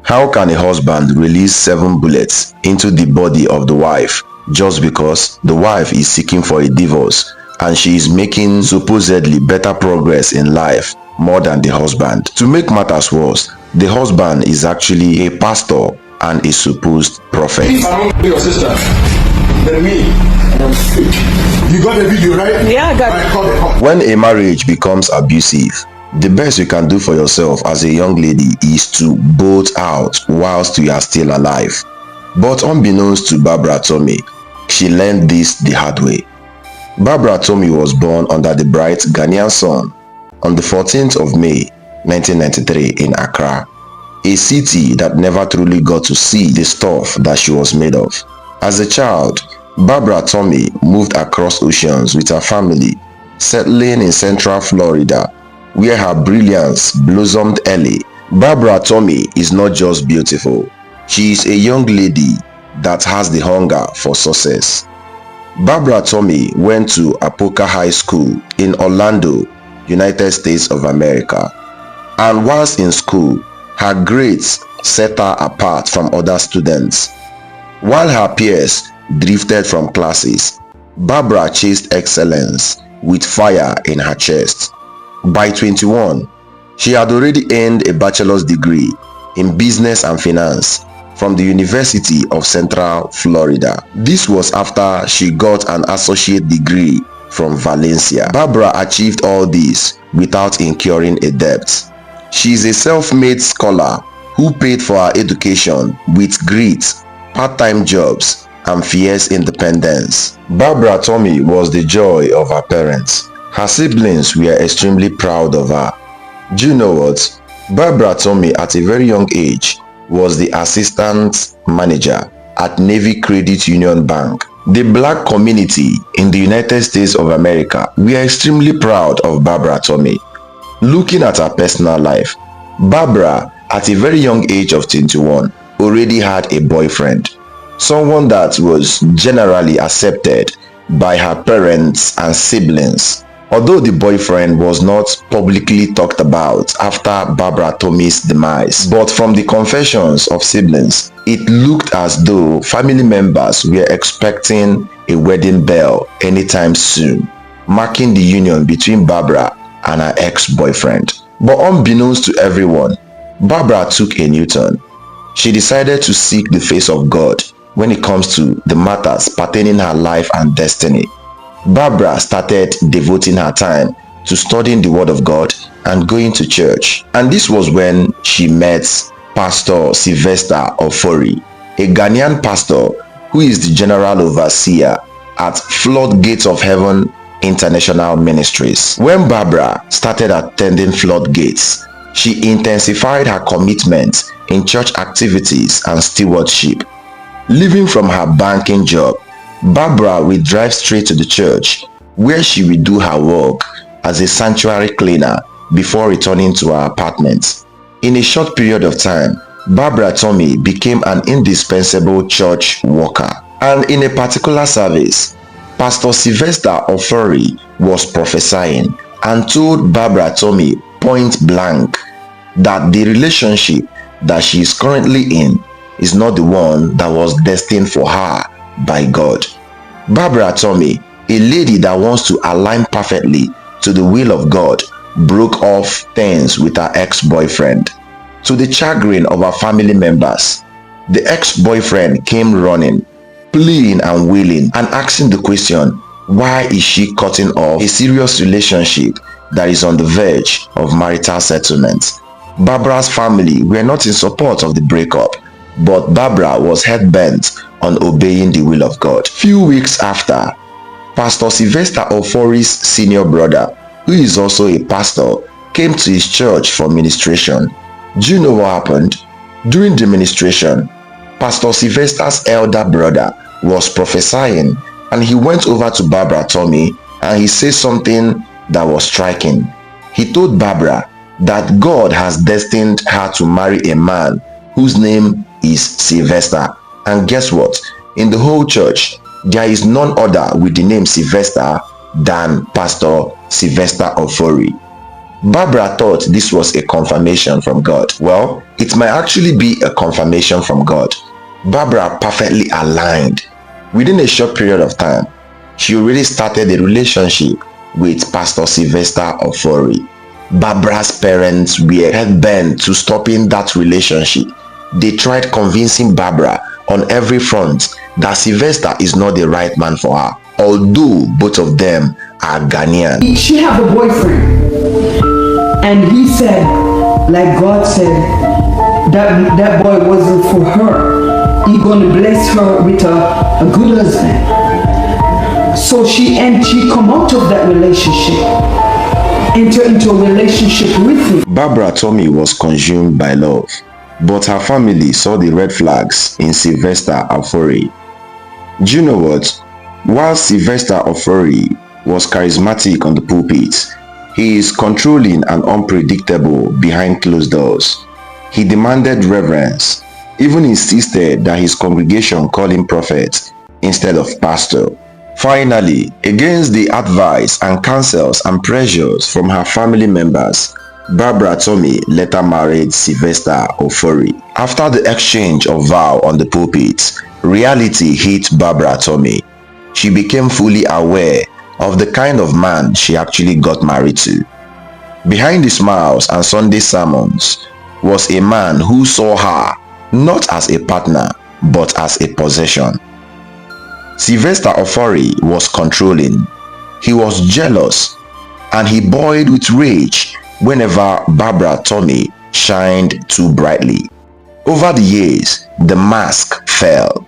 How can a husband release 7 bullets into the body of the wife just because the wife is seeking for a divorce and she is making supposedly better progress in life more than the husband? To make matters worse, the husband is actually a pastor and a supposed prophet. If I'm not your sister, then me, I'm fake. You got the video, right? Yeah, I got it. When a marriage becomes abusive, the best you can do for yourself as a young lady is to bolt out whilst you are still alive. But unbeknownst to Barbara Tommy, she learned this the hard way. Barbara Tommy was born under the bright Ghanaian sun on the 14th of May 1993 in Accra, a city that never truly got to see the stuff that she was made of. As a child, Barbara Tommy moved across oceans with her family, settling in Central Florida, where her brilliance blossomed early. Barbara Tommy is not just beautiful, she is a young lady that has the hunger for success. Barbara Tommy went to Apoka High School in Orlando, United States of America, and whilst in school, her grades set her apart from other students. While her peers drifted from classes, Barbara chased excellence with fire in her chest. By 21, she had already earned a bachelor's degree in business and finance from the University of Central Florida. This was after she got an associate degree from Valencia. Barbara achieved all this without incurring a debt. She is a self-made scholar who paid for her education with grit, part-time jobs, and fierce independence. Barbara Tommy was the joy of her parents. Her siblings were extremely proud of her. Do you know what? Barbara Tommy at a very young age was the assistant manager at Navy Credit Union Bank. The black community in the United States of America were extremely proud of Barbara Tommy. Looking at her personal life, Barbara at a very young age of 21 already had a boyfriend, someone that was generally accepted by her parents and siblings. Although the boyfriend was not publicly talked about after Barbara Tommy's demise, but from the confessions of siblings, it looked as though family members were expecting a wedding bell anytime soon, marking the union between Barbara and her ex-boyfriend. But unbeknownst to everyone, Barbara took a new turn. She decided to seek the face of God when it comes to the matters pertaining her life and destiny. Barbara started devoting her time to studying the Word of God and going to church. And this was when she met Pastor Sylvester Ofori, a Ghanaian pastor who is the general overseer at Floodgates of Heaven International Ministries. When Barbara started attending Floodgates, she intensified her commitment in church activities and stewardship. Leaving from her banking job, Barbara will drive straight to the church where she will do her work as a sanctuary cleaner before returning to her apartment. In a short period of time, Barbara Tommy became an indispensable church worker. And in a particular service, Pastor Sylvester Ofori was prophesying and told Barbara Tommy point blank that the relationship that she is currently in is not the one that was destined for her by God. Barbara Tommy, a lady that wants to align perfectly to the will of God, broke off things with her ex-boyfriend. To the chagrin of her family members, the ex-boyfriend came running, pleading and wailing and asking the question, why is she cutting off a serious relationship that is on the verge of marital settlement? Barbara's family were not in support of the breakup, but Barbara was hell-bent on obeying the will of God. Few weeks after, Pastor Sylvester Ofori's senior brother, who is also a pastor, came to his church for ministration. Do you know what happened? During the ministration, Pastor Sylvester's elder brother was prophesying, and he went over to Barbara Tommy and he said something that was striking. He told Barbara that God has destined her to marry a man whose name is Sylvester. And guess what? In the whole church, there is none other with the name Sylvester than Pastor Sylvester Ofori. Barbara thought this was a confirmation from God. Well, it might actually be a confirmation from God. Barbara perfectly aligned. Within a short period of time, she already started a relationship with Pastor Sylvester Ofori. Barbara's parents were hell-bent to stopping that relationship. They tried convincing Barbara on every front that Sylvester is not the right man for her, although both of them are Ghanaian. She have a boyfriend, and he said, like God said, that boy wasn't for her. He gonna bless her with a good husband. So she come out of that relationship, enter into a relationship with him. Barbara Tommy was consumed by love, but her family saw the red flags in Sylvester Ofori. Do you know what? While Sylvester Ofori was charismatic on the pulpit, he is controlling and unpredictable behind closed doors. He demanded reverence, even insisted that his congregation call him prophet instead of pastor. Finally, against the advice and counsels and pressures from her family members, Barbara Tommy later married Sylvester Ofori. After the exchange of vow on the pulpit, reality hit Barbara Tommy. She became fully aware of the kind of man she actually got married to. Behind the smiles and Sunday sermons was a man who saw her not as a partner but as a possession. Sylvester Ofori was controlling. He was jealous, and he boiled with rage whenever Barbara Tommy shined too brightly. Over the years, the mask fell.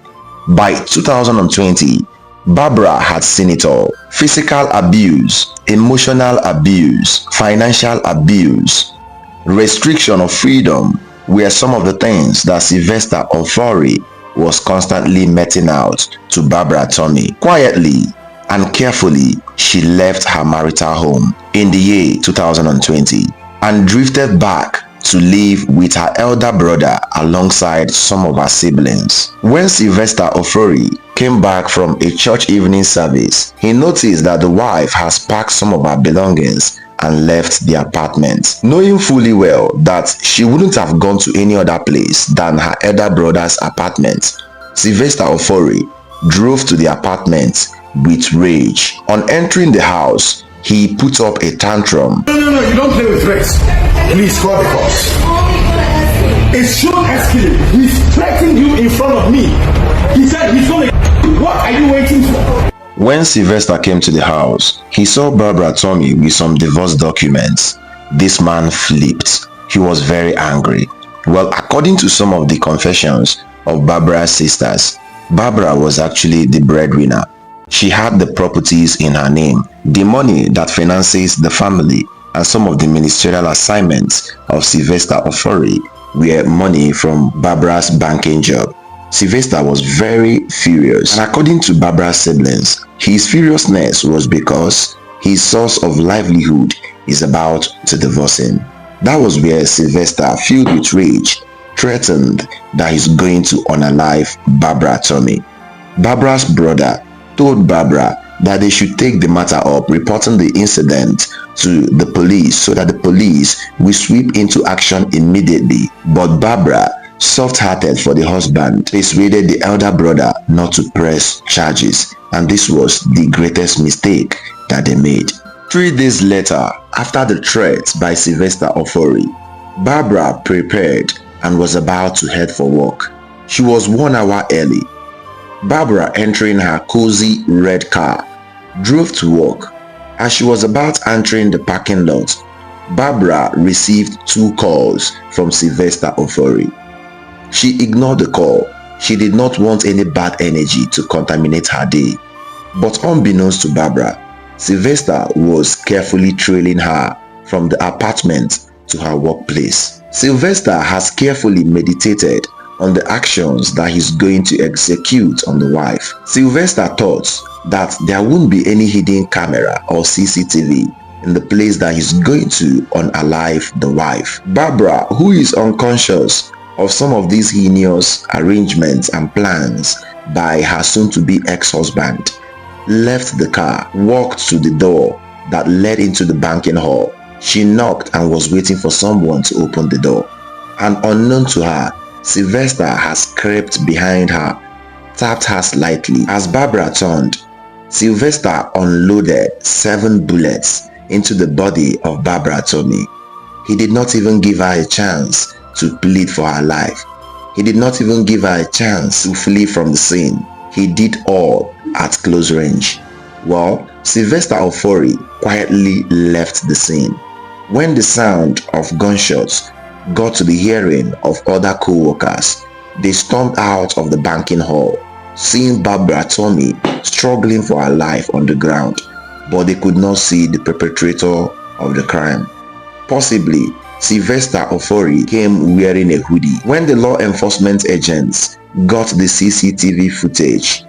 By 2020, Barbara had seen it all. Physical abuse, emotional abuse, financial abuse, restriction of freedom were some of the things that Sylvester Ofori was constantly meting out to Barbara Tommy. Quietly and carefully, she left her marital home in the year 2020 and drifted back to live with her elder brother alongside some of her siblings. When Sylvester Ofori came back from a church evening service, he noticed that the wife has packed some of her belongings and left the apartment, knowing fully well that she wouldn't have gone to any other place than her elder brother's apartment. Sylvester Ofori drove to the apartment with rage. On entering the house, he put up a tantrum. No, you don't play with threats. Please call the cops. It's Sean Escalation. He's threatening you in front of me. He said he's gonna. What are you waiting for? When Sylvester came to the house, he saw Barbara Tommy with some divorce documents. This man flipped. He was very angry. Well, according to some of the confessions of Barbara's sisters, Barbara was actually the breadwinner. She had the properties in her name, the money that finances the family, and some of the ministerial assignments of Sylvester Ofori were money from Barbara's banking job. Sylvester was very furious, and according to Barbara's siblings, his furiousness was because his source of livelihood is about to divorce him. That was where Sylvester, filled with rage, threatened that he's going to unalive Barbara Tommy. Barbara's brother told Barbara that they should take the matter up, reporting the incident to the police so that the police will sweep into action immediately. But Barbara, soft-hearted for the husband, persuaded the elder brother not to press charges, and this was the greatest mistake that they made. 3 days later, after the threat by Sylvester Ofori, Barbara prepared and was about to head for work. She was 1 hour early. Barbara, entering her cozy red car, drove to work. As she was about entering the parking lot, Barbara received 2 calls from Sylvester Ofori. She ignored the call. She did not want any bad energy to contaminate her day. But unbeknownst to Barbara, Sylvester was carefully trailing her from the apartment to her workplace. Sylvester has carefully meditated on the actions that he's going to execute on the wife. Sylvester thought that there wouldn't be any hidden camera or CCTV in the place that he's going to unalive the wife. Barbara, who is unconscious of some of these heinous arrangements and plans by her soon-to-be ex-husband, left the car, walked to the door that led into the banking hall, She knocked and was waiting for someone to open the door. And unknown to her, Sylvester has crept behind her, tapped her slightly. As Barbara turned, Sylvester unloaded 7 bullets into the body of Barbara Tomei. He did not even give her a chance to plead for her life. He did not even give her a chance to flee from the scene. He did all at close range. Well, Sylvester Ofori quietly left the scene. When the sound of gunshots got to the hearing of other co-workers, they stormed out of the banking hall, seeing Barbara Tomei struggling for her life on the ground, but they could not see the perpetrator of the crime. Possibly, Sylvester Ofori came wearing a hoodie. When the law enforcement agents got the CCTV footage,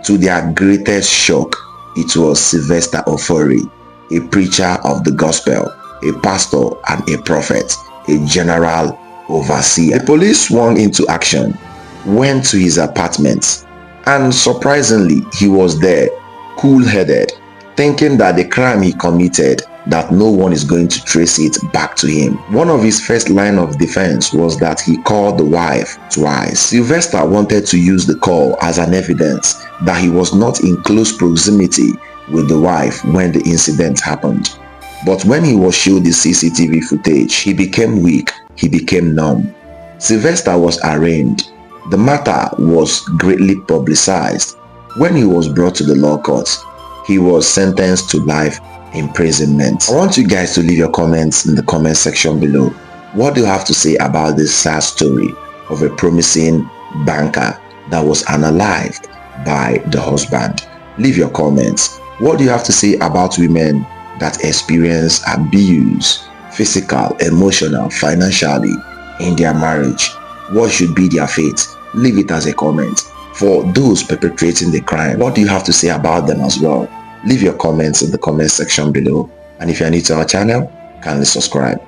to their greatest shock, it was Sylvester Ofori, a preacher of the gospel, a pastor and a prophet, a general overseer. The police swung into action, went to his apartment, and surprisingly, he was there, cool-headed, thinking that the crime he committed, that no one is going to trace it back to him. One of his first line of defense was that he called the wife twice. Sylvester wanted to use the call as an evidence that he was not in close proximity with the wife when the incident happened. But when he was showed the CCTV footage, he became weak, he became numb. Sylvester was arraigned. The matter was greatly publicized. When he was brought to the law courts, he was sentenced to life imprisonment. I want you guys to leave your comments in the comment section below. What do you have to say about this sad story of a promising banker that was unalived by the husband? Leave your comments. What do you have to say about women that experience abuse, physical, emotional, financially in their marriage? What should be their fate? Leave it as a comment. For those perpetrating the crime, what do you have to say about them as well? Leave your comments in the comment section below. And if you are new to our channel, kindly subscribe.